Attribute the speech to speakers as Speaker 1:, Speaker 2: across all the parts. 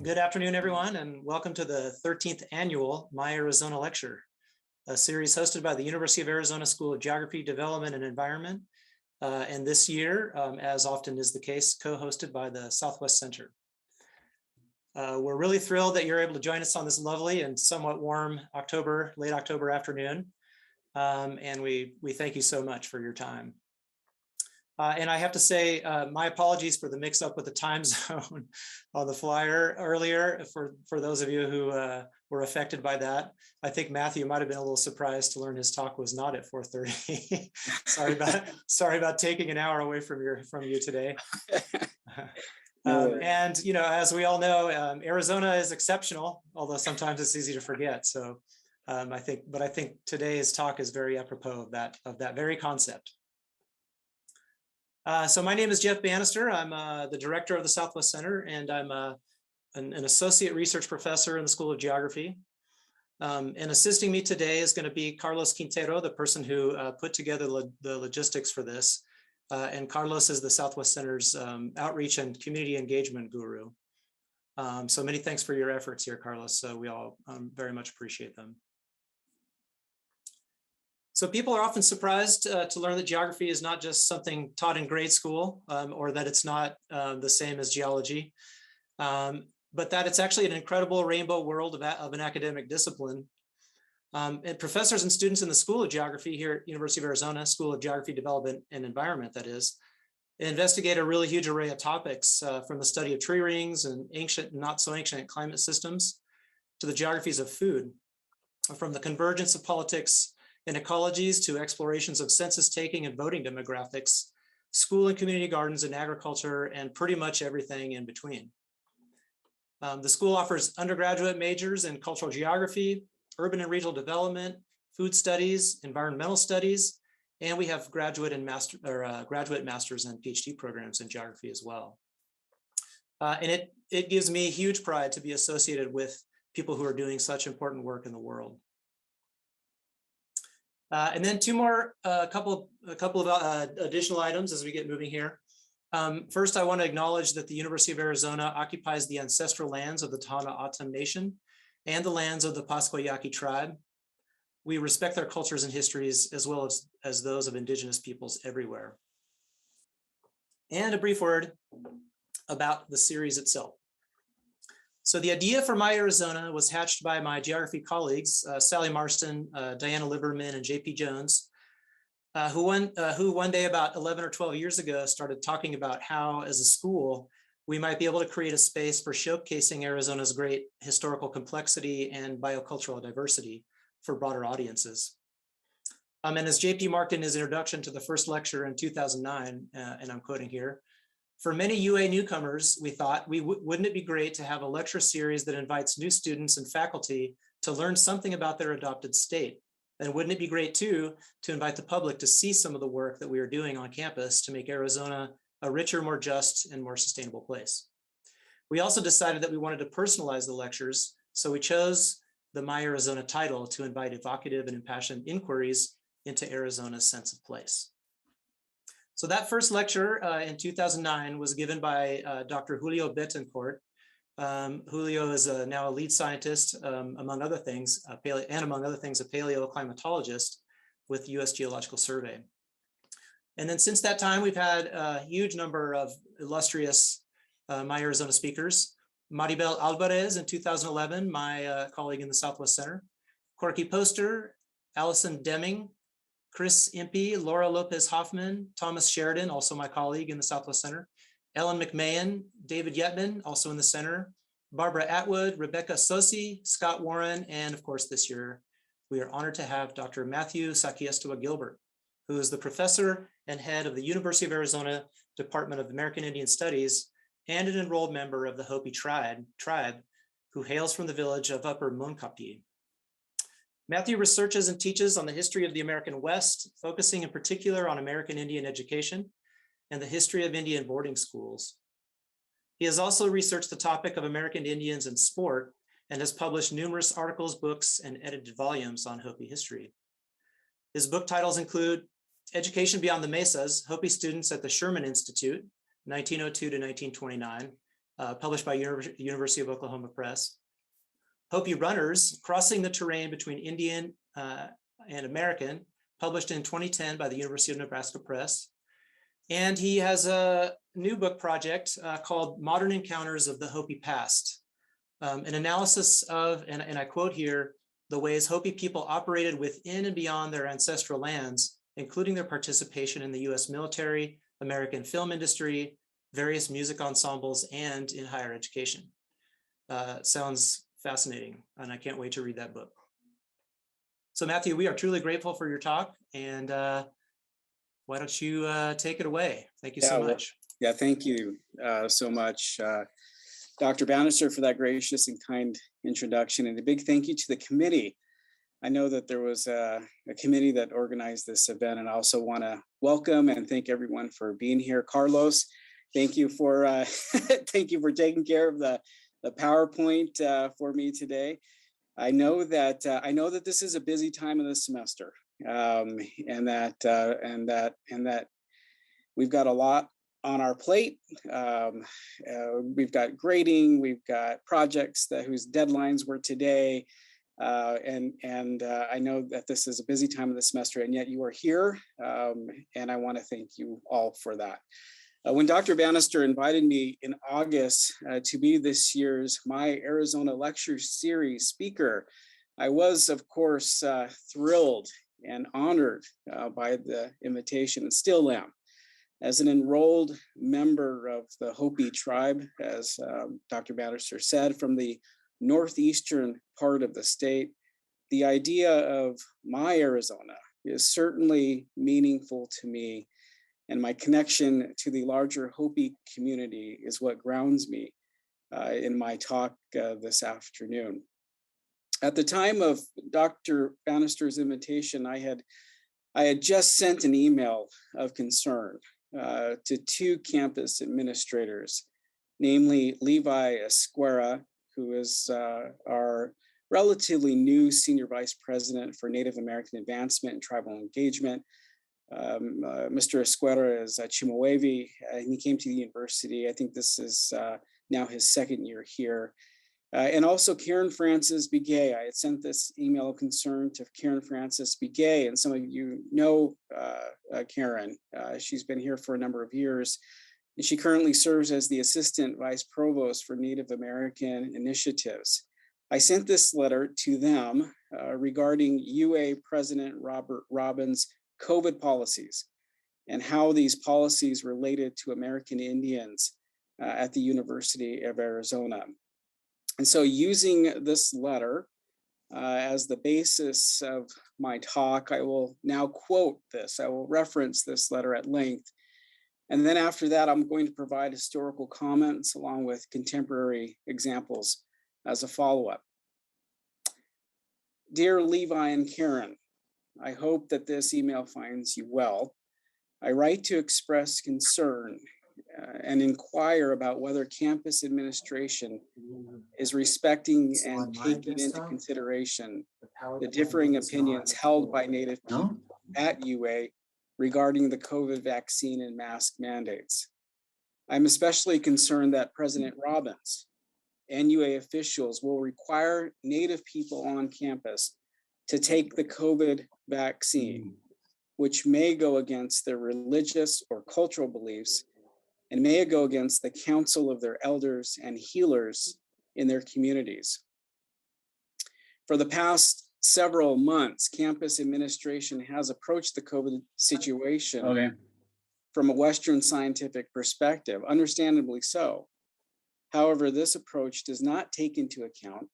Speaker 1: Good afternoon, everyone, and welcome to the 13th annual My Arizona Lecture, a series hosted by the University of Arizona School of Geography, Development, and Environment, and this year, as often is the case, co-hosted by the Southwest Center. We're really thrilled that you're able to join us on this lovely and somewhat warm late October afternoon, and we thank you so much for your time. And I have to say, my apologies for the mix up with the time zone on the flyer earlier for those of you who were affected by that. I think Matthew might have been a little surprised to learn his talk was not at 4:30. sorry about taking an hour away from you today. And you know, as we all know, Arizona is exceptional, although sometimes it's easy to forget. So I think today's talk is very apropos of that very concept. So my name is Jeff Bannister. I'm the director of the Southwest Center, and I'm an associate research professor in the School of Geography. And assisting me today is going to be Carlos Quintero, the person who put together the logistics for this. And Carlos is the Southwest Center's outreach and community engagement guru. So many thanks for your efforts here, Carlos. So we all very much appreciate them. So people are often surprised to learn that geography is not just something taught in grade school, or that it's not the same as geology, but that it's actually an incredible rainbow world of an academic discipline. And professors and students in the School of Geography here at University of Arizona, School of Geography, Development, and Environment, that is, investigate a really huge array of topics from the study of tree rings and ancient and not so ancient climate systems to the geographies of food, from the convergence of politics and ecologies to explorations of census taking and voting demographics, school and community gardens and agriculture, and pretty much everything in between. The school offers undergraduate majors in cultural geography, urban and regional development, food studies, environmental studies, and we have graduate masters and PhD programs in geography as well. And it gives me huge pride to be associated with people who are doing such important work in the world. And then a couple of additional items as we get moving here. First, I want to acknowledge that the University of Arizona occupies the ancestral lands of the Tohono O'odham Nation and the lands of the Pascua Yaqui tribe. We respect their cultures and histories as well as those of indigenous peoples everywhere. And a brief word about the series itself. So the idea for My Arizona was hatched by my geography colleagues, Sally Marston, Diana Liberman, and JP Jones, who one day about 11 or 12 years ago started talking about how, as a school, we might be able to create a space for showcasing Arizona's great historical complexity and biocultural diversity for broader audiences. And as JP marked in his introduction to the first lecture in 2009, and I'm quoting here, for many UA newcomers, we thought, wouldn't it be great to have a lecture series that invites new students and faculty to learn something about their adopted state? And wouldn't it be great too, to invite the public to see some of the work that we are doing on campus to make Arizona a richer, more just, and more sustainable place? We also decided that we wanted to personalize the lectures, so we chose the My Arizona title to invite evocative and impassioned inquiries into Arizona's sense of place. So that first lecture in 2009 was given by Dr. Julio Betancourt. Julio is now a lead scientist, among other things, a paleoclimatologist with US Geological Survey. And then since that time, we've had a huge number of illustrious My Arizona speakers. Maribel Alvarez in 2011, my colleague in the Southwest Center. Corky Poster, Allison Deming, Chris Impey, Laura Lopez Hoffman, Thomas Sheridan, also my colleague in the Southwest Center, Ellen McMahon, David Yetman, also in the center, Barbara Atwood, Rebecca Sosi, Scott Warren, and of course this year, we are honored to have Dr. Matthew Sakiestewa Gilbert, who is the professor and head of the University of Arizona Department of American Indian Studies and an enrolled member of the Hopi tribe who hails from the village of Upper Moenkopi. Matthew researches and teaches on the history of the American West, focusing in particular on American Indian education and the history of Indian boarding schools. He has also researched the topic of American Indians and sport and has published numerous articles, books, and edited volumes on Hopi history. His book titles include Education Beyond the Mesas, Hopi Students at the Sherman Institute, 1902 to 1929, published by University of Oklahoma Press. Hopi Runners, Crossing the Terrain Between Indian and American, published in 2010 by the University of Nebraska Press. And he has a new book project called Modern Encounters of the Hopi Past, an analysis of, and I quote here, the ways Hopi people operated within and beyond their ancestral lands, including their participation in the US military, American film industry, various music ensembles, and in higher education. Sounds fascinating, and I can't wait to read that book. So Matthew, we are truly grateful for your talk, and why don't you take it away? Thank you so much.
Speaker 2: Yeah, thank you so much, Dr. Bannister, for that gracious and kind introduction, and a big thank you to the committee. I know that there was a committee that organized this event, and I also want to welcome and thank everyone for being here. Carlos, thank you for thank you for taking care of the PowerPoint for me today. I know that this is a busy time of the semester, and that we've got a lot on our plate. We've got grading, we've got projects whose deadlines were today, and I know that this is a busy time of the semester, and yet you are here, and I want to thank you all for that. When Dr. Bannister invited me in August to be this year's My Arizona Lecture Series speaker, I was, of course, thrilled and honored by the invitation, and still am. As an enrolled member of the Hopi tribe, as Dr. Bannister said, from the northeastern part of the state, the idea of my Arizona is certainly meaningful to me, and my connection to the larger Hopi community is what grounds me in my talk this afternoon. At the time of Dr. Bannister's invitation, I had just sent an email of concern to two campus administrators, namely Levi Esquera, who is our relatively new Senior Vice President for Native American Advancement and Tribal Engagement. Mr. Esquera is Chemehuevi, and he came to the university. I think this is now his second year here. And also Karen Francis Begay. I had sent this email of concern to Karen Francis Begay, and some of you know Karen. She's been here for a number of years, and she currently serves as the Assistant Vice Provost for Native American Initiatives. I sent this letter to them regarding UA President Robert Robbins' COVID policies and how these policies related to American Indians at the University of Arizona. And so using this letter as the basis of my talk, I will now quote this. I will reference this letter at length. And then after that, I'm going to provide historical comments along with contemporary examples as a follow-up. Dear Levi and Karen, I hope that this email finds you well. I write to express concern and inquire about whether campus administration is respecting and taking into consideration the differing opinions held by Native people at UA regarding the COVID vaccine and mask mandates. I'm especially concerned that President Robbins and UA officials will require Native people on campus to take the COVID vaccine, which may go against their religious or cultural beliefs and may go against the counsel of their elders and healers in their communities. For the past several months, campus administration has approached the COVID situation from a Western scientific perspective, understandably so. However, this approach does not take into account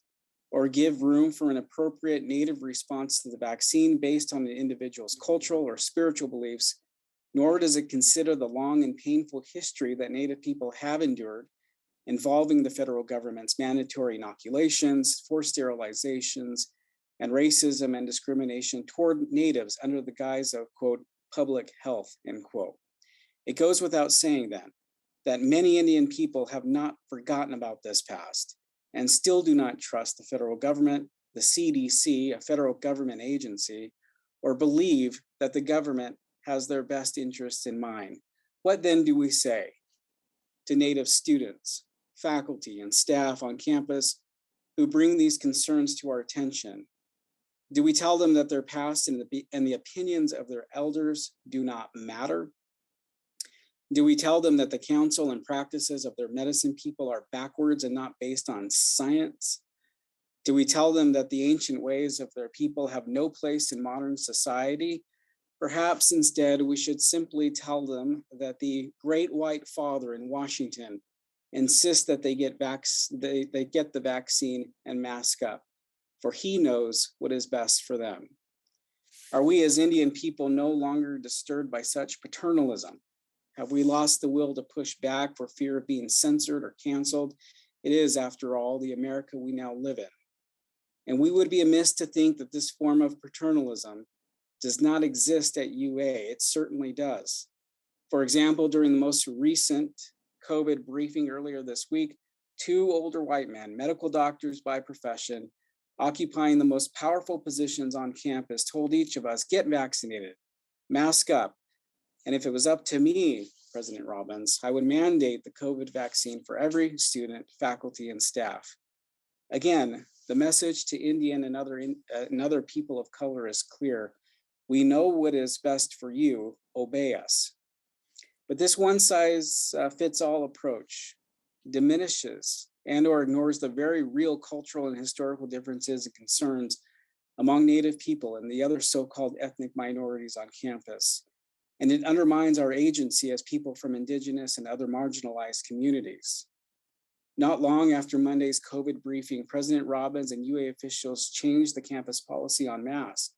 Speaker 2: or give room for an appropriate Native response to the vaccine based on an individual's cultural or spiritual beliefs, nor does it consider the long and painful history that Native people have endured involving the federal government's mandatory inoculations, forced sterilizations, and racism and discrimination toward Natives under the guise of, quote, public health, end quote. It goes without saying then that many Indian people have not forgotten about this past and still do not trust the federal government, the CDC, a federal government agency, or believe that the government has their best interests in mind. What then do we say to Native students, faculty, and staff on campus who bring these concerns to our attention? Do we tell them that their past and the opinions of their elders do not matter? Do we tell them that the counsel and practices of their medicine people are backwards and not based on science? Do we tell them that the ancient ways of their people have no place in modern society? Perhaps instead, we should simply tell them that the great white father in Washington insists that they get the vaccine and mask up, for he knows what is best for them. Are we as Indian people no longer disturbed by such paternalism? Have we lost the will to push back for fear of being censored or canceled? It is, after all, the America we now live in. And we would be amiss to think that this form of paternalism does not exist at UA. It certainly does. For example, during the most recent COVID briefing earlier this week, two older white men, medical doctors by profession, occupying the most powerful positions on campus, told each of us, get vaccinated, mask up. And if it was up to me, President Robbins, I would mandate the COVID vaccine for every student, faculty, and staff. Again, the message to Indian and other people of color is clear. We know what is best for you, obey us. But this one-size-fits-all approach diminishes and or ignores the very real cultural and historical differences and concerns among Native people and the other so-called ethnic minorities on campus. And it undermines our agency as people from Indigenous and other marginalized communities. Not long after Monday's COVID briefing, President Robbins and UA officials changed the campus policy on masks,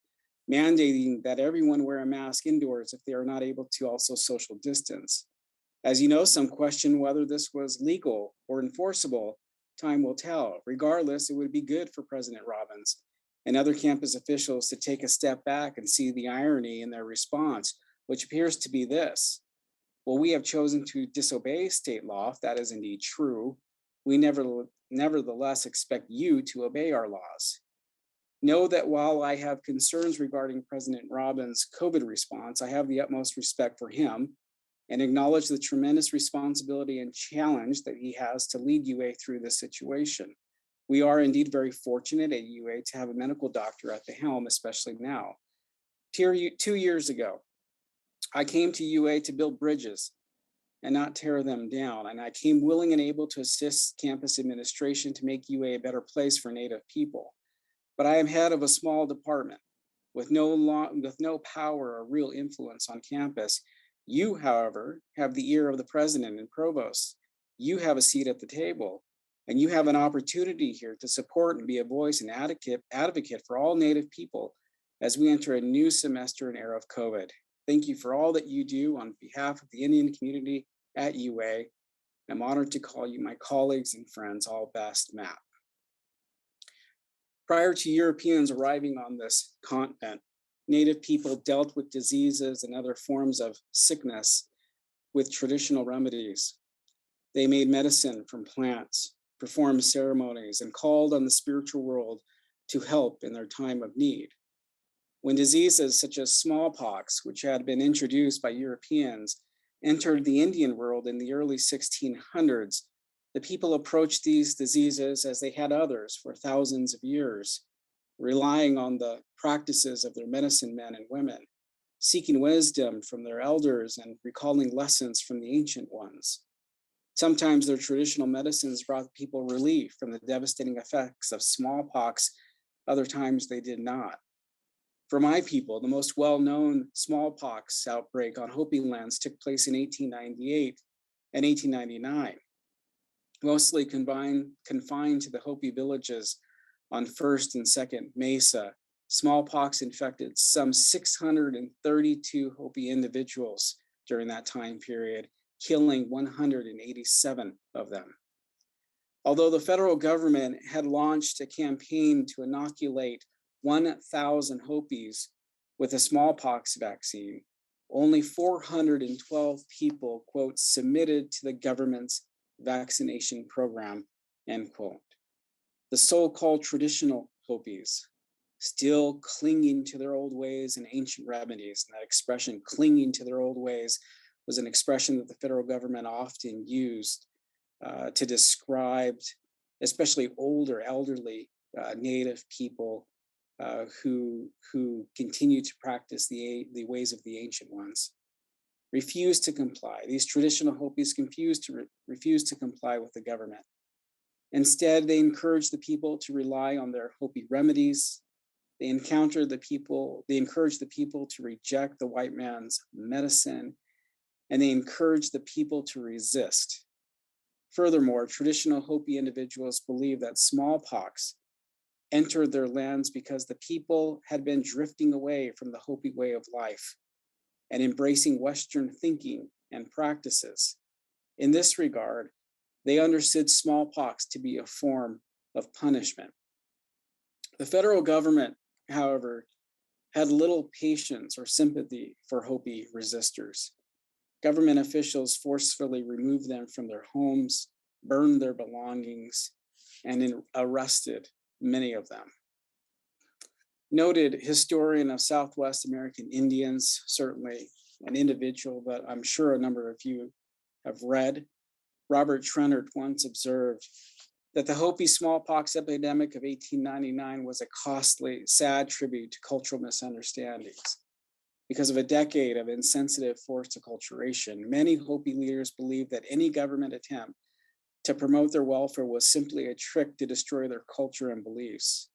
Speaker 2: mandating that everyone wear a mask indoors if they are not able to also social distance. As you know, some question whether this was legal or enforceable. Time will tell. Regardless, it would be good for President Robbins and other campus officials to take a step back and see the irony in their response, which appears to be this. Well, we have chosen to disobey state law, if that is indeed true. We nevertheless expect you to obey our laws. Know that while I have concerns regarding President Robbins' COVID response, I have the utmost respect for him and acknowledge the tremendous responsibility and challenge that he has to lead UA through this situation. We are indeed very fortunate at UA to have a medical doctor at the helm, especially now. 2 years ago, I came to UA to build bridges and not tear them down. And I came willing and able to assist campus administration to make UA a better place for Native people. But I am head of a small department with no power or real influence on campus. You, however, have the ear of the president and provost. You have a seat at the table, and you have an opportunity here to support and be a voice and advocate for all Native people as we enter a new semester and era of COVID. Thank you for all that you do on behalf of the Indian community at UA. I'm honored to call you my colleagues and friends. All best, Matt. Prior to Europeans arriving on this continent, Native people dealt with diseases and other forms of sickness with traditional remedies. They made medicine from plants, performed ceremonies, and called on the spiritual world to help in their time of need. When diseases such as smallpox, which had been introduced by Europeans, entered the Indian world in the early 1600s, the people approached these diseases as they had others for thousands of years, relying on the practices of their medicine men and women, seeking wisdom from their elders and recalling lessons from the ancient ones. Sometimes their traditional medicines brought people relief from the devastating effects of smallpox. Other times they did not. For my people, the most well-known smallpox outbreak on Hopi lands took place in 1898 and 1899, mostly confined to the Hopi villages on 1st and 2nd Mesa. Smallpox infected some 632 Hopi individuals during that time period, killing 187 of them. Although the federal government had launched a campaign to inoculate 1,000 Hopis with a smallpox vaccine, only 412 people, quote, submitted to the government's vaccination program, end quote. The so-called traditional Hopis, still clinging to their old ways and ancient remedies. And that expression, clinging to their old ways, was an expression that the federal government often used to describe especially older, elderly Native people who continue to practice the ways of the ancient ones. Refuse to comply. These traditional Hopis refuse to comply with the government. Instead, they encourage the people to rely on their Hopi remedies. They encourage the people to reject the white man's medicine, and they encourage the people to resist. Furthermore, traditional Hopi individuals believe that smallpox entered their lands because the people had been drifting away from the Hopi way of life and embracing Western thinking and practices. In this regard, they understood smallpox to be a form of punishment. The federal government, however, had little patience or sympathy for Hopi resistors. Government officials forcefully removed them from their homes, burned their belongings, and arrested many of them. Noted historian of Southwest American Indians, certainly an individual that I'm sure a number of you have read, Robert Trennert once observed that the Hopi smallpox epidemic of 1899 was a costly, sad tribute to cultural misunderstandings. Because of a decade of insensitive forced acculturation, many Hopi leaders believed that any government attempt to promote their welfare was simply a trick to destroy their culture and beliefs.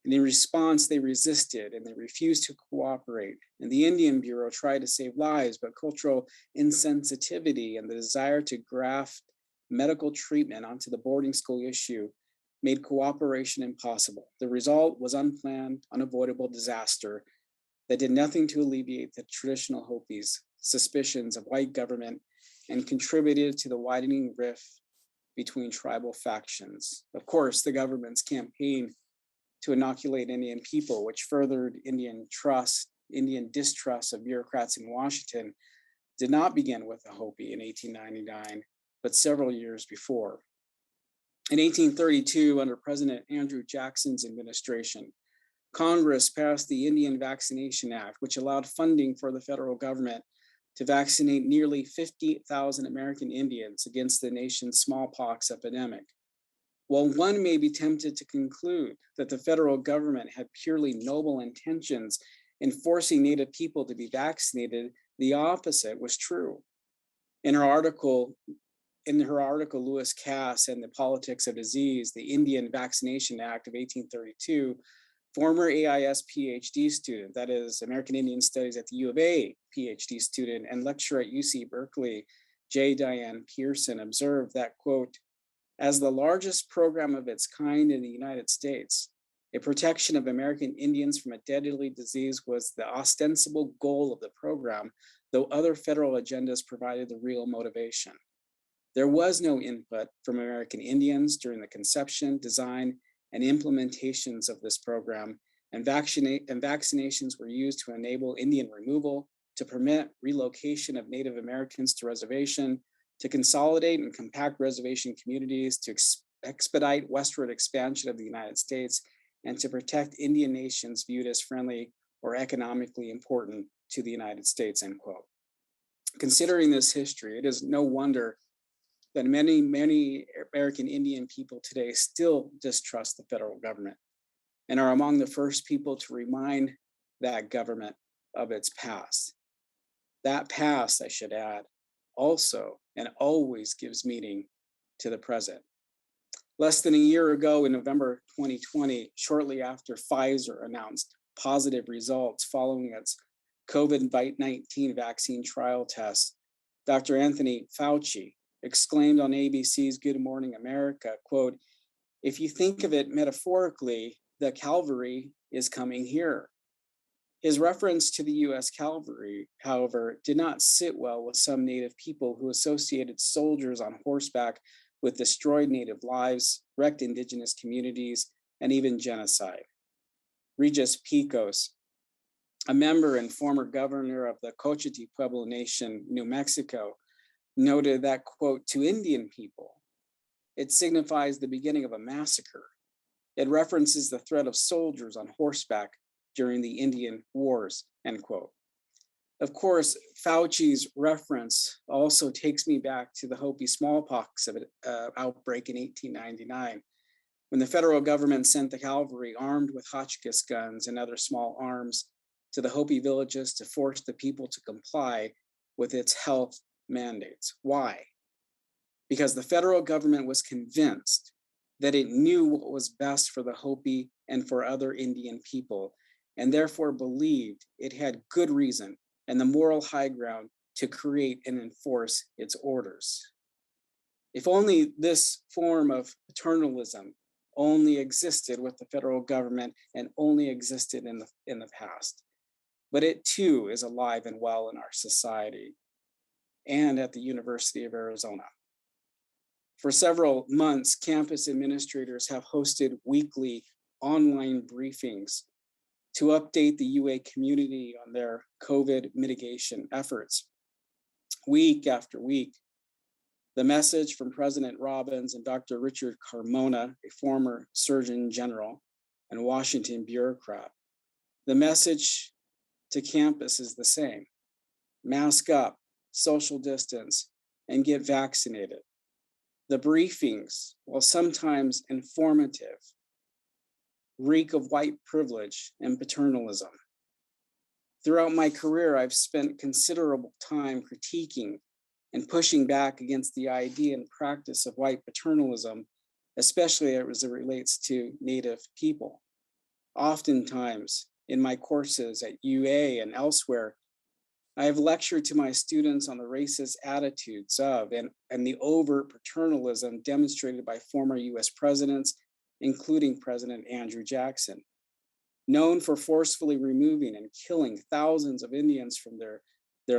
Speaker 2: And in response, they resisted and they refused to cooperate. And the Indian Bureau tried to save lives, but cultural insensitivity and the desire to graft medical treatment onto the boarding school issue made cooperation impossible. The result was unplanned, unavoidable disaster that did nothing to alleviate the traditional Hopis' suspicions of white government and contributed to the widening rift between tribal factions. Of course, the government's campaign to inoculate Indian people, which furthered Indian distrust of bureaucrats in Washington, did not begin with the Hopi in 1899, but several years before. In 1832, under President Andrew Jackson's administration, Congress passed the Indian Vaccination Act, which allowed funding for the federal government to vaccinate nearly 50,000 American Indians against the nation's smallpox epidemic. While one may be tempted to conclude that the federal government had purely noble intentions in forcing Native people to be vaccinated, the opposite was true. In her article, Lewis Cass and the Politics of Disease, the Indian Vaccination Act of 1832, former AIS PhD student, that is American Indian Studies at the U of A PhD student and lecturer at UC Berkeley, J. Diane Pearson, observed that, quote, as the largest program of its kind in the United States, a protection of American Indians from a deadly disease was the ostensible goal of the program, though other federal agendas provided the real motivation. There was no input from American Indians during the conception, design, and implementations of this program, and vaccinations were used to enable Indian removal, to permit relocation of Native Americans to reservation, to consolidate and compact reservation communities, to expedite westward expansion of the United States, and to protect Indian nations viewed as friendly or economically important to the United States, end quote. Considering this history, it is no wonder that many American Indian people today still distrust the federal government and are among the first people to remind that government of its past. That past, I should add, also and always gives meaning to the present. Less than a year ago, in November 2020, shortly after Pfizer announced positive results following its COVID-19 vaccine trial test, Dr. Anthony Fauci exclaimed on ABC's Good Morning America, quote, if you think of it metaphorically, the Calvary is coming here. His reference to the US Calvary, however, did not sit well with some Native people who associated soldiers on horseback with destroyed Native lives, wrecked Indigenous communities, and even genocide. Regis Picos, a member and former governor of the Cochiti Pueblo Nation, New Mexico, noted that, quote, to Indian people, it signifies the beginning of a massacre. It references the threat of soldiers on horseback during the Indian Wars, end quote. Of course, Fauci's reference also takes me back to the Hopi smallpox outbreak in 1899, when the federal government sent the Calvary armed with Hotchkiss guns and other small arms to the Hopi villages to force the people to comply with its health mandates. Why? Because the federal government was convinced that it knew what was best for the Hopi and for other Indian people, and therefore believed it had good reason and the moral high ground to create and enforce its orders. If only this form of paternalism only existed with the federal government and only existed in the past. But it too is alive and well in our society and at the University of Arizona. For several months, campus administrators have hosted weekly online briefings to update the UA community on their COVID mitigation efforts. Week after week, the message from President Robbins and Dr. Richard Carmona, a former Surgeon General and Washington bureaucrat, the message to campus is the same: mask up, social distance, and get vaccinated. The briefings, while sometimes informative, reek of white privilege and paternalism. Throughout my career, I've spent considerable time critiquing and pushing back against the idea and practice of white paternalism, especially as it relates to Native people. Oftentimes, in my courses at UA and elsewhere, I have lectured to my students on the racist attitudes of and the overt paternalism demonstrated by former US presidents, including President Andrew Jackson. Known for forcefully removing and killing thousands of Indians from their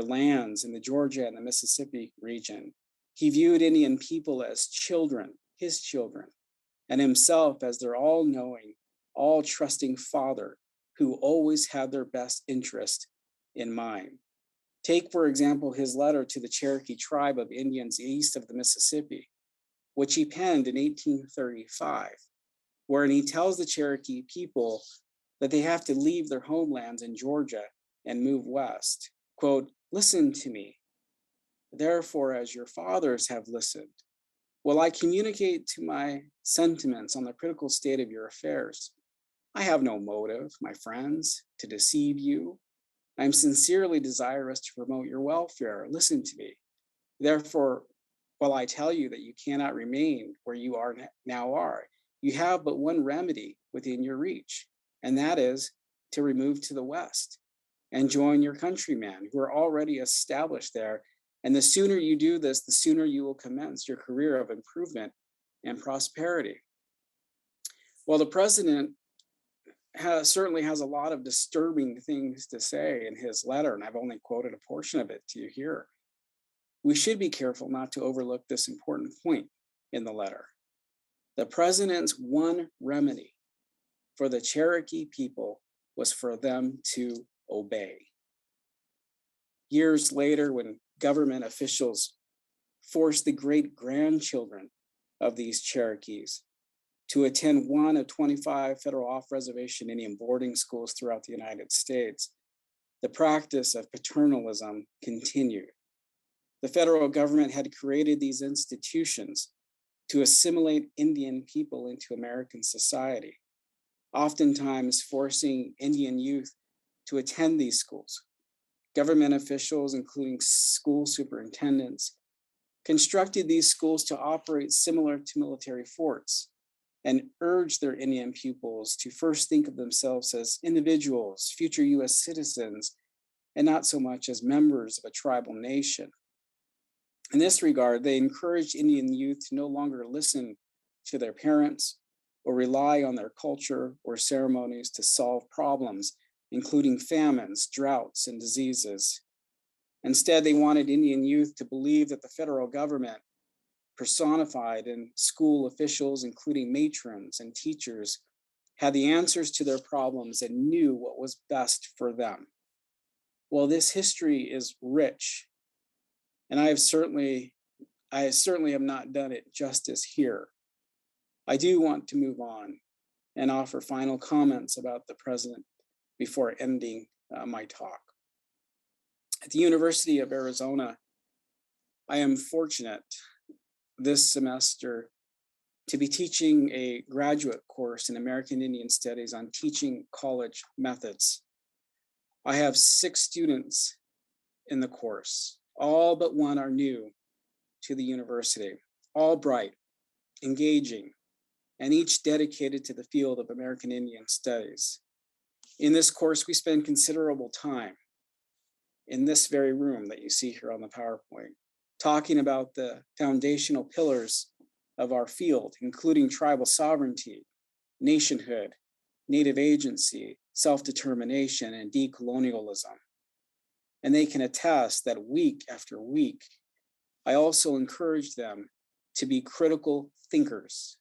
Speaker 2: lands in the Georgia and the Mississippi region, he viewed Indian people as children, his children, and himself as their all-knowing, all-trusting father who always had their best interest in mind. Take, for example, his letter to the Cherokee tribe of Indians east of the Mississippi, which he penned in 1835, wherein he tells the Cherokee people that they have to leave their homelands in Georgia and move west. Quote, "Listen to me, therefore, as your fathers have listened, while I communicate to my sentiments on the critical state of your affairs. I have no motive, my friends, to deceive you. I am sincerely desirous to promote your welfare. Listen to me. Therefore, while I tell you that you cannot remain where you now are, you have but one remedy within your reach, and that is to remove to the west and join your countrymen who are already established there. And the sooner you do this, the sooner you will commence your career of improvement and prosperity." Well, the president certainly has a lot of disturbing things to say in his letter, and I've only quoted a portion of it to you here. We should be careful not to overlook this important point in the letter. The president's one remedy for the Cherokee people was for them to obey. Years later, when government officials forced the great-grandchildren of these Cherokees to attend one of 25 federal off-reservation Indian boarding schools throughout the United States, the practice of paternalism continued. The federal government had created these institutions to assimilate Indian people into American society, oftentimes forcing Indian youth to attend these schools. Government officials, including school superintendents, constructed these schools to operate similar to military forts and urged their Indian pupils to first think of themselves as individuals, future US citizens, and not so much as members of a tribal nation. In this regard, they encouraged Indian youth to no longer listen to their parents or rely on their culture or ceremonies to solve problems, including famines, droughts, and diseases. Instead, they wanted Indian youth to believe that the federal government, personified in school officials, including matrons and teachers, had the answers to their problems and knew what was best for them. Well, this history is rich, and I certainly have not done it justice here. I do want to move on and offer final comments about the president before ending my talk. At the University of Arizona, I am fortunate this semester to be teaching a graduate course in American Indian Studies on teaching college methods. I have 6 students in the course. All but one are new to the university, all bright, engaging, and each dedicated to the field of American Indian Studies. In this course, we spend considerable time in this very room that you see here on the PowerPoint, talking about the foundational pillars of our field, including tribal sovereignty, nationhood, native agency, self-determination, and decolonialism. And they can attest that week after week, I also encourage them to be critical thinkers.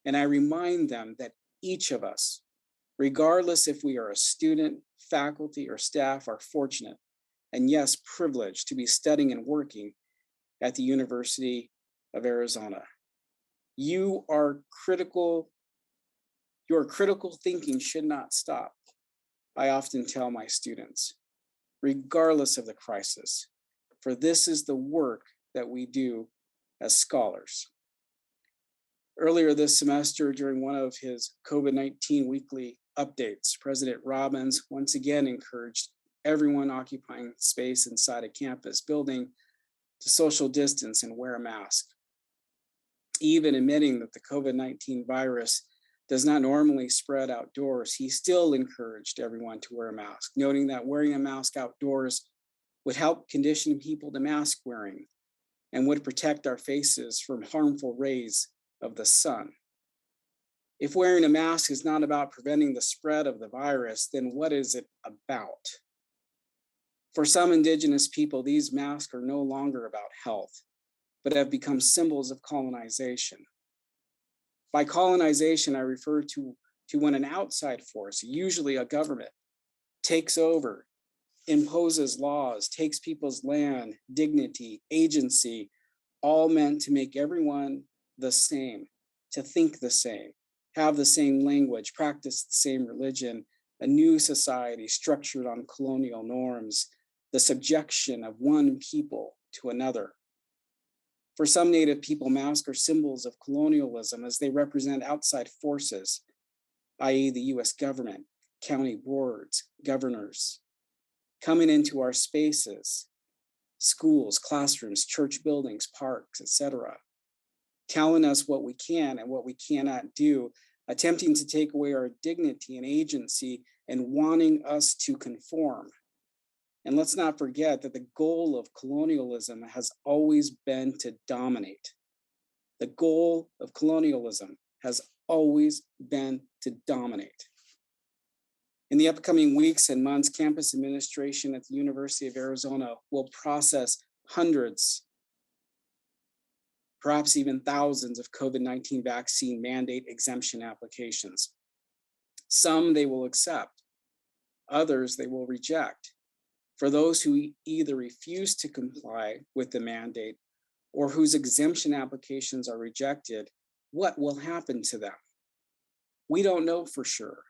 Speaker 2: And I remind them that each of us, regardless if we are a student, faculty, or staff, are fortunate and yes, privileged to be studying and working at the University of Arizona. Your critical thinking should not stop. I often tell my students, regardless of the crisis, for this is the work that we do as scholars. Earlier this semester, during one of his COVID-19 weekly updates, President Robbins once again encouraged everyone occupying space inside a campus building to social distance and wear a mask. Even admitting that the COVID-19 virus does not normally spread outdoors, he still encouraged everyone to wear a mask, noting that wearing a mask outdoors would help condition people to mask wearing and would protect our faces from harmful rays of the sun. If wearing a mask is not about preventing the spread of the virus, then what is it about? For some Indigenous people, these masks are no longer about health, but have become symbols of colonization. By colonization, I refer to when an outside force, usually a government, takes over, imposes laws, takes people's land, dignity, agency, all meant to make everyone the same, to think the same, have the same language, practice the same religion, a new society structured on colonial norms, the subjection of one people to another. For some Native people, masks are symbols of colonialism as they represent outside forces, i.e. the US government, county boards, governors, coming into our spaces, schools, classrooms, church buildings, parks, etc., telling us what we can and what we cannot do, attempting to take away our dignity and agency and wanting us to conform. And let's not forget that the goal of colonialism has always been to dominate. The goal of colonialism has always been to dominate. In the upcoming weeks and months, campus administration at the University of Arizona will process hundreds, perhaps even thousands of COVID-19 vaccine mandate exemption applications. Some they will accept, others they will reject. For those who either refuse to comply with the mandate or whose exemption applications are rejected, what will happen to them? We don't know for sure.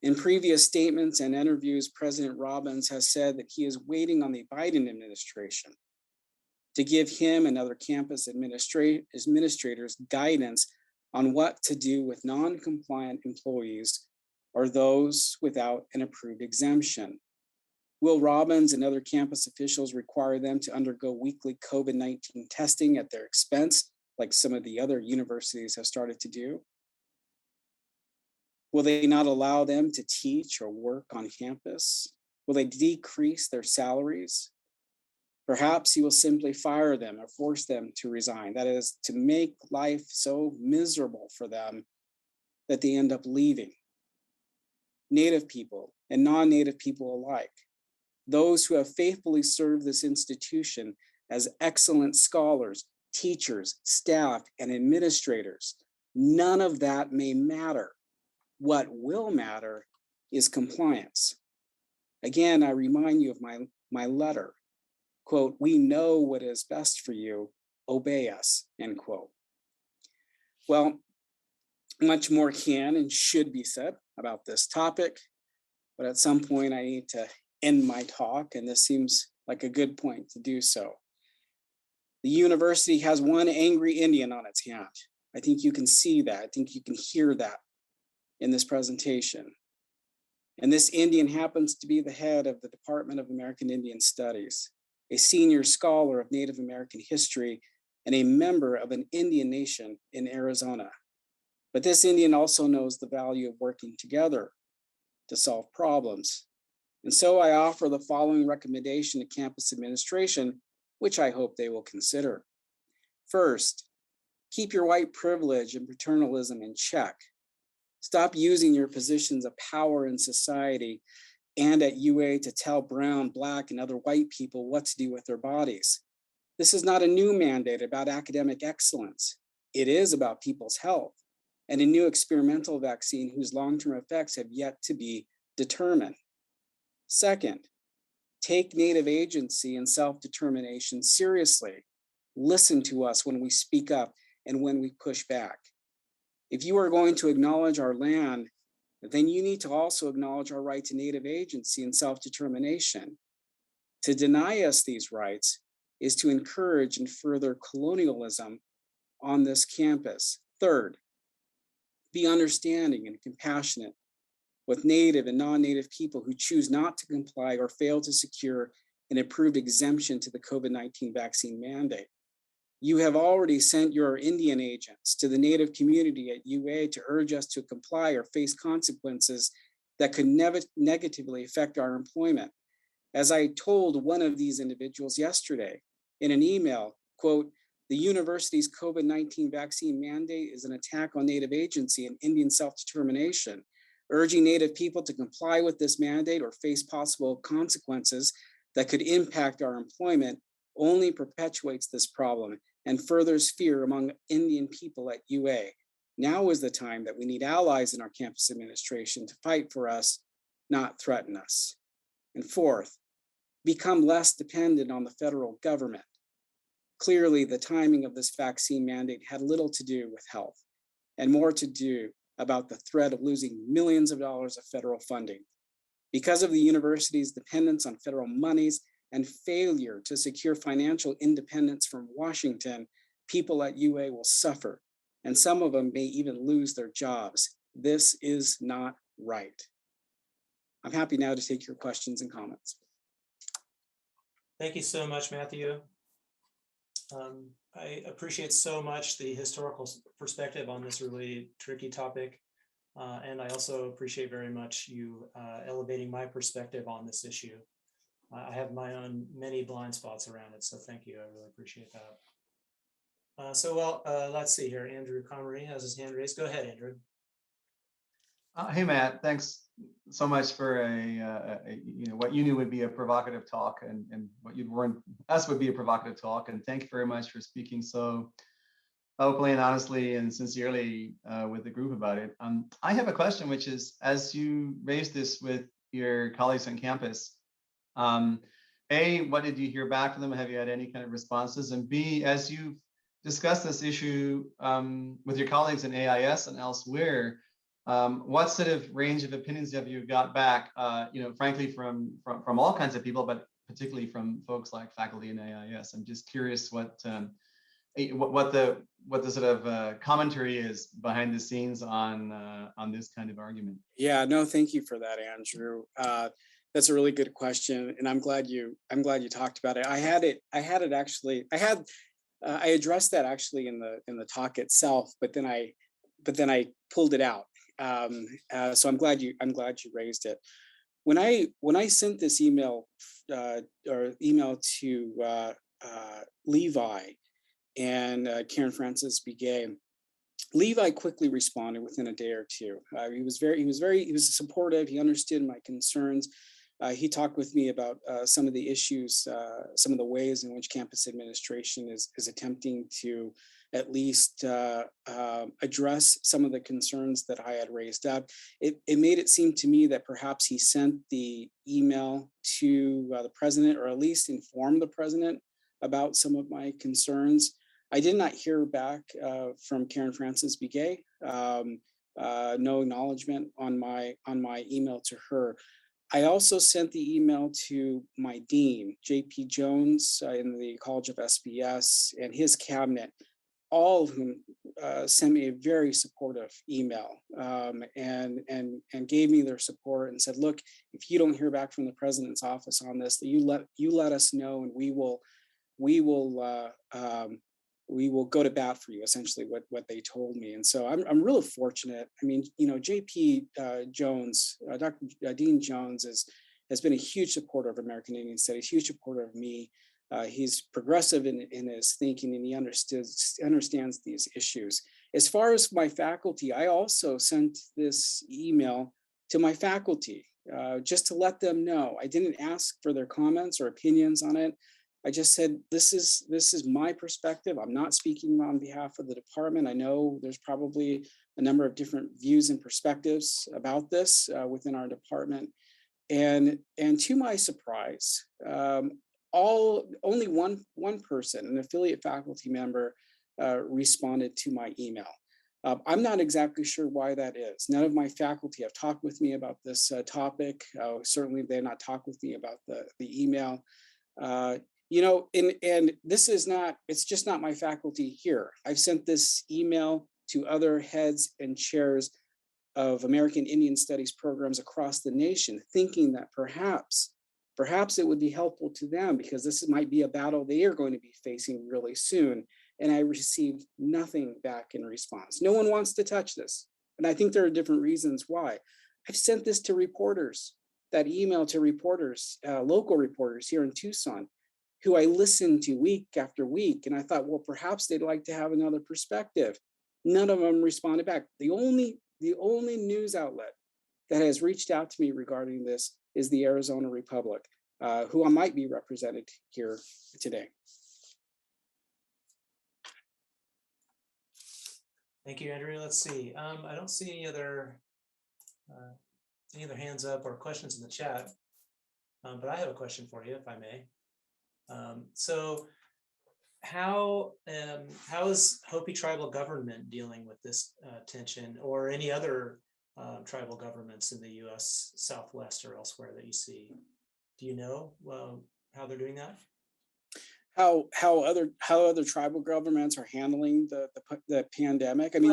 Speaker 2: In previous statements and interviews, President Robbins has said that he is waiting on the Biden administration to give him and other campus administrators guidance on what to do with non-compliant employees or those without an approved exemption. Will Robbins and other campus officials require them to undergo weekly COVID-19 testing at their expense, like some of the other universities have started to do? Will they not allow them to teach or work on campus? Will they decrease their salaries? Perhaps he will simply fire them or force them to resign. That is, to make life so miserable for them that they end up leaving. Native people and non-Native people alike, those who have faithfully served this institution as excellent scholars, teachers, staff, and administrators, none of that may matter. What will matter is compliance. Again, I remind you of my letter. Quote, "We know what is best for you, obey us," end quote. Well, much more can and should be said about this topic, but at some point I need to end my talk, and this seems like a good point to do so. The university has one angry Indian on its hand. I think you can see that. I think you can hear that in this presentation. And this Indian happens to be the head of the Department of American Indian Studies, a senior scholar of Native American history, and a member of an Indian nation in Arizona. But this Indian also knows the value of working together to solve problems. And so I offer the following recommendation to campus administration, which I hope they will consider. First, keep your white privilege and paternalism in check. Stop using your positions of power in society and at UA to tell brown, black, and other white people what to do with their bodies. This is not a new mandate about academic excellence. It is about people's health and a new experimental vaccine whose long-term effects have yet to be determined. Second, take Native agency and self-determination seriously. Listen to us when we speak up and when we push back. If you are going to acknowledge our land, then you need to also acknowledge our right to Native agency and self-determination. To deny us these rights is to encourage and further colonialism on this campus. Third, be understanding and compassionate with Native and non-Native people who choose not to comply or fail to secure an approved exemption to the COVID-19 vaccine mandate. You have already sent your Indian agents to the Native community at UA to urge us to comply or face consequences that could negatively affect our employment. As I told one of these individuals yesterday in an email, quote, the university's COVID-19 vaccine mandate is an attack on Native agency and Indian self-determination. Urging Native people to comply with this mandate or face possible consequences that could impact our employment only perpetuates this problem and furthers fear among Indian people at UA. Now is the time that we need allies in our campus administration to fight for us, not threaten us. And fourth, become less dependent on the federal government. Clearly, the timing of this vaccine mandate had little to do with health and more to do about the threat of losing millions of dollars of federal funding. Because of the university's dependence on federal monies and failure to secure financial independence from Washington, people at UA will suffer, and some of them may even lose their jobs. This is not right. I'm happy now to take your questions and comments.
Speaker 1: Thank you so much, Matthew. I appreciate so much the historical perspective on this really tricky topic. And I also appreciate very much you elevating my perspective on this issue. I have my own many blind spots around it, so thank you. I really appreciate that. Let's see here. Andrew Comrie has his hand raised. Go ahead, Andrew.
Speaker 3: Hey, Matt. Thanks so much for what you knew would be a provocative talk, and what you'd warned us would be a provocative talk. And thank you very much for speaking so openly and honestly and sincerely with the group about it. I have a question, which is, as you raised this with your colleagues on campus, A, what did you hear back from them? Have you had any kind of responses? And B, as you discussed this issue with your colleagues in AIS and elsewhere, what sort of range of opinions have you got back? Frankly, from all kinds of people, but particularly from folks like faculty in AIS. I'm just curious what the sort of commentary is behind the scenes on this kind of argument. Yeah,
Speaker 2: no, thank you for that, Andrew. That's a really good question, and I'm glad you talked about it. I addressed that actually in the talk itself, but then I pulled it out. So I'm glad you raised it. When I sent this email to Levi and Karen Francis Begay, Levi quickly responded within a day or two. He was supportive. He understood my concerns. He talked with me about some of the issues, some of the ways in which campus administration is attempting to at least address some of the concerns that I had raised up. It made it seem to me that perhaps he sent the email to the president, or at least informed the president about some of my concerns. I did not hear back from Karen Francis Begay. No acknowledgement on my email to her. I also sent the email to my dean, JP Jones, in the College of SBS, and his cabinet, all of whom sent me a very supportive email, and gave me their support and said, look, if you don't hear back from the president's office on this, that you let us know, and we will go to bat for you, essentially what they told me. And so I'm really fortunate. I mean, JP Jones, Dr. Dean Jones has been a huge supporter of American Indian Studies, huge supporter of me. He's progressive in his thinking, and he understands these issues. As far as my faculty, I also sent this email to my faculty just to let them know. I didn't ask for their comments or opinions on it. I just said, this is my perspective. I'm not speaking on behalf of the department. I know there's probably a number of different views and perspectives about this within our department. And to my surprise, only one person, an affiliate faculty member, responded to my email. I'm not exactly sure why that is. None of my faculty have talked with me about this topic. Certainly, they're not talked with me about the email. And this is not, it's just not my faculty here. I've sent this email to other heads and chairs of American Indian Studies programs across the nation, thinking that perhaps it would be helpful to them, because this might be a battle they are going to be facing really soon. And I received nothing back in response. No one wants to touch this. And I think there are different reasons why. I've sent this to reporters, that email to reporters, local reporters here in Tucson, who I listened to week after week. And I thought, well, perhaps they'd like to have another perspective. None of them responded back. The only news outlet that has reached out to me regarding this is the Arizona Republic, who I might be represented here today.
Speaker 1: Thank you, Andrew. Let's see. I don't see any other hands up or questions in the chat, but I have a question for you, if I may. So how is Hopi tribal government dealing with this tension, or any other tribal governments in the U.S. Southwest or elsewhere that you see? Do you know how they're doing that?
Speaker 2: How other tribal governments are handling the pandemic? I mean,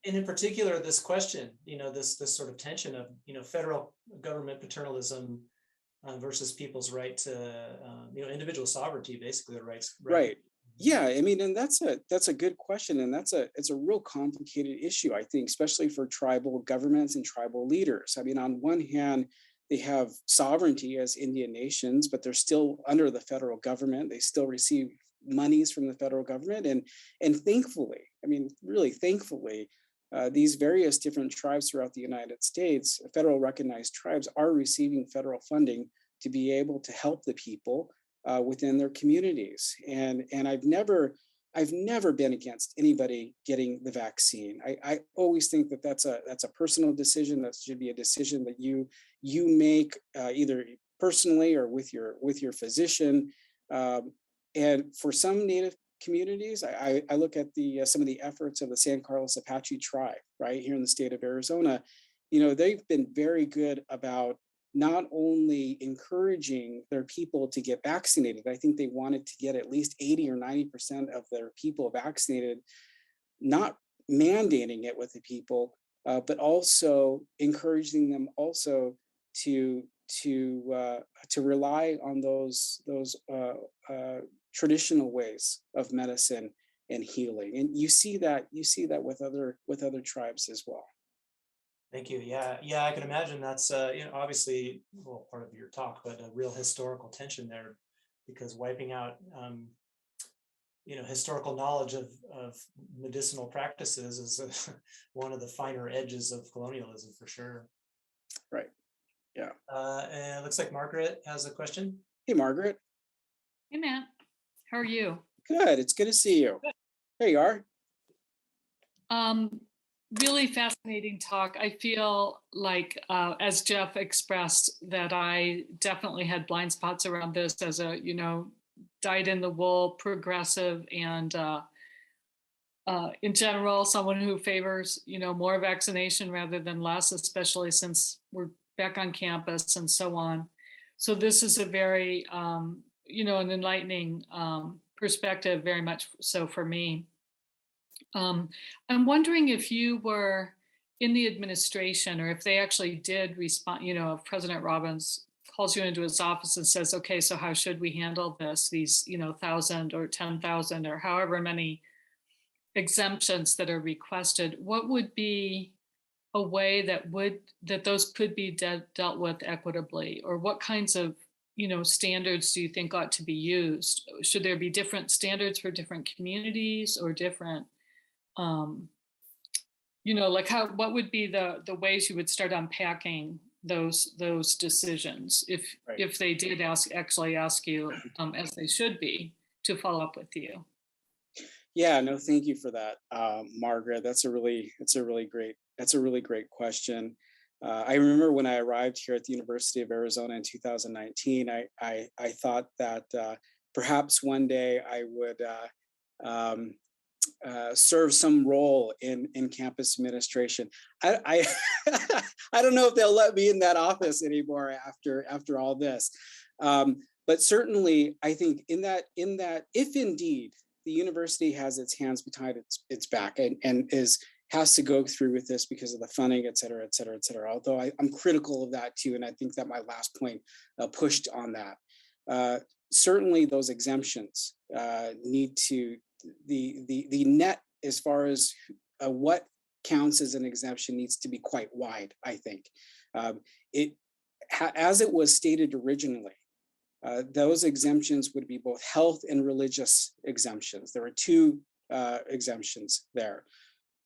Speaker 1: and in particular, this question, this sort of tension of federal government paternalism versus people's right to individual sovereignty, basically the rights.
Speaker 2: Right. Yeah, I mean, and that's a good question, and it's a real complicated issue, I think, especially for tribal governments and tribal leaders. I mean, on one hand, they have sovereignty as Indian nations, but they're still under the federal government. They still receive monies from the federal government, and thankfully, I mean, really thankfully, these various different tribes throughout the United States, federal recognized tribes, are receiving federal funding to be able to help the people within their communities. And I've never been against anybody getting the vaccine. I always think that that's a personal decision. That should be a decision that you make either personally or with your physician. And for some Native communities, I look at some of the efforts of the San Carlos Apache tribe right here in the state of Arizona. They've been very good about not only encouraging their people to get vaccinated. I think they wanted to get at least 80 or 90% of their people vaccinated, not mandating it with the people, but also encouraging them also to rely on those traditional ways of medicine and healing. And you see that with other tribes as well.
Speaker 1: Thank you. Yeah, I can imagine that's obviously part of your talk, but a real historical tension there, because wiping out historical knowledge of medicinal practices is one of the finer edges of colonialism for sure.
Speaker 2: Right. Yeah.
Speaker 1: And it looks like Margaret has a question.
Speaker 2: Hey, Margaret.
Speaker 4: Hey, Matt. How are you?
Speaker 2: Good. It's good to see you.
Speaker 4: Good.
Speaker 2: There you are.
Speaker 4: Really fascinating talk. I feel like, as Jeff expressed, that I definitely had blind spots around this as a, dyed-in-the-wool progressive, and in general, someone who favors, more vaccination rather than less, especially since we're back on campus and so on. So this is a very, an enlightening perspective, very much so for me. I'm wondering if you were in the administration or if they actually did respond, if President Robbins calls you into his office and says, okay, so how should we handle this? These, 1,000 or 10,000 or however many exemptions that are requested, what would be a way that those could be dealt with equitably? Or what kinds of, standards do you think ought to be used? Should there be different standards for different communities or different, like what would be the ways you would start unpacking those decisions if they did actually ask you, as they should be, to follow up with you?
Speaker 2: Yeah, no, thank you for that, Margaret. That's a really great question. I remember when I arrived here at the University of Arizona in 2019, I thought that perhaps one day I would serve some role in campus administration. I I don't know if they'll let me in that office anymore after all this. But certainly, I think in that if indeed the university has its hands behind its back and has to go through with this because of the funding, et cetera, et cetera, et cetera. Although I'm critical of that too, and I think that my last point pushed on that. Certainly, those exemptions need to the net as far as what counts as an exemption needs to be quite wide. I think as it was stated originally. Those exemptions would be both health and religious exemptions. There were two exemptions there.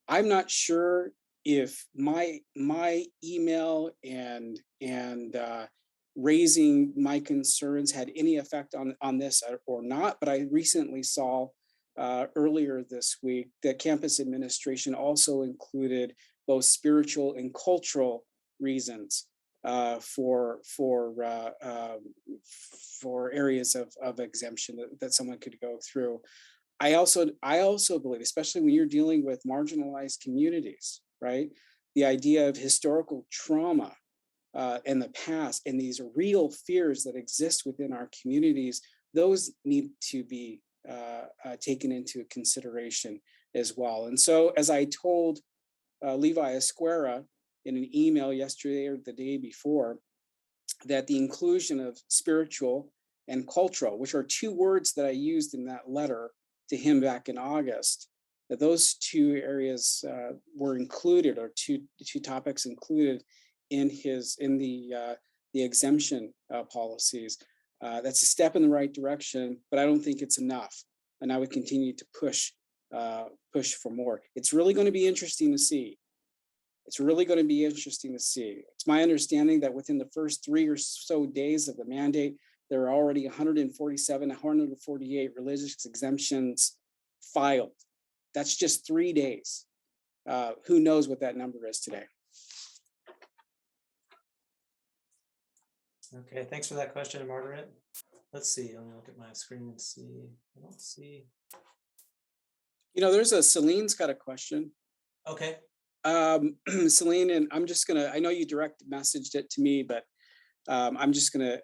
Speaker 2: I'm not sure if my email and raising my concerns had any effect on this or not, but I recently saw earlier this week that campus administration also included both spiritual and cultural reasons for areas of exemption that someone could go through. I also believe, especially when you're dealing with marginalized communities, right? The idea of historical trauma in the past and these real fears that exist within our communities, those need to be taken into consideration as well. And so, as I told Levi Esquera in an email yesterday or the day before, that the inclusion of spiritual and cultural, which are two words that I used in that letter to him back in August, that those two areas were included, or two topics included in the exemption policies. That's a step in the right direction, but I don't think it's enough, and I would continue to push for more. It's really going to be interesting to see. It's my understanding that within the first 3 or so days of the mandate, there are already 148 religious exemptions filed. That's just 3 days. Who knows what that number is today?
Speaker 1: Okay, thanks for that question, Margaret. Let's see, let me look at my screen and see. I don't see.
Speaker 2: There's Celine's got a question.
Speaker 1: Okay.
Speaker 2: Celine, and I know you direct messaged it to me, but I'm just gonna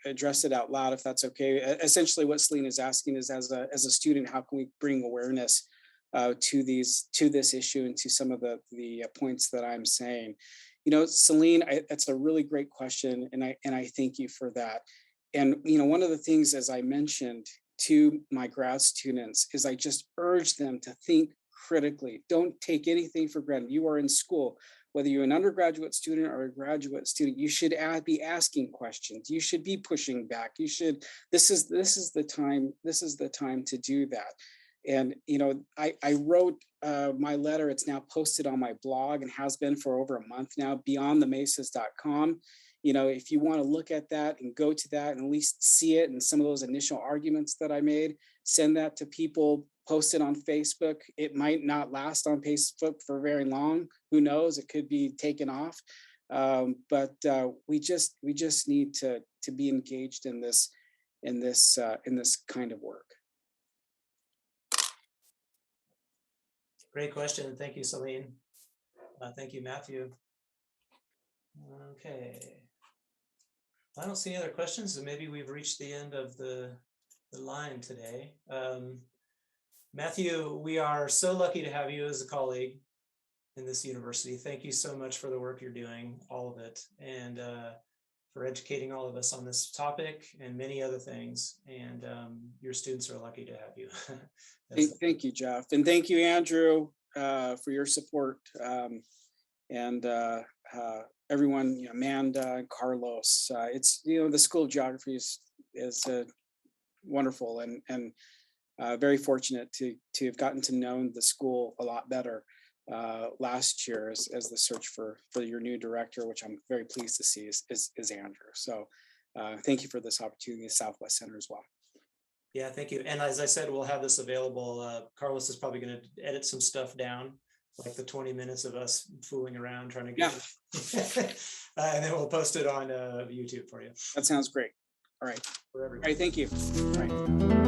Speaker 2: address it out loud if that's okay. Essentially, what Celine is asking is, as a student, how can we bring awareness to this issue and to some of the points that I'm saying? Celine, that's a really great question, and I thank you for that. And one of the things, as I mentioned to my grad students, is I just urge them to think critically. Don't take anything for granted. You are in school. Whether you're an undergraduate student or a graduate student, you should be asking questions. You should be pushing back. This is the time to do that. And I wrote my letter. It's now posted on my blog and has been for over a month now, beyondthemesas.com. If you want to look at that and go to that and at least see it and some of those initial arguments that I made, send that to people, post it on Facebook. It might not last on Facebook for very long. Who knows? It could be taken off. But we just need to be engaged in this kind of work.
Speaker 1: Great question. Thank you, Celine. Thank you, Matthew. Okay. I don't see any other questions, so maybe we've reached the end of the line today. Matthew, we are so lucky to have you as a colleague in this university. Thank you so much for the work you're doing, all of it, and for educating all of us on this topic and many other things. And your students are lucky to have you.
Speaker 2: Thank you, Jeff. And thank you, Andrew, for your support. And everyone, you know, Amanda and Carlos. It's, you know, the School of Geography is wonderful and very fortunate to have gotten to know the school a lot better last year as the search for your new director, which I'm very pleased to see is Andrew. So thank you for this opportunity at Southwest Center as well.
Speaker 1: Yeah, thank you. And as I said, we'll have this available. Carlos is probably going to edit some stuff down, like the 20 minutes of us fooling around trying to get it. And then we'll post it on YouTube for you.
Speaker 2: That sounds great. All right.
Speaker 1: For
Speaker 2: All
Speaker 1: everybody.
Speaker 2: right. Thank you. All right.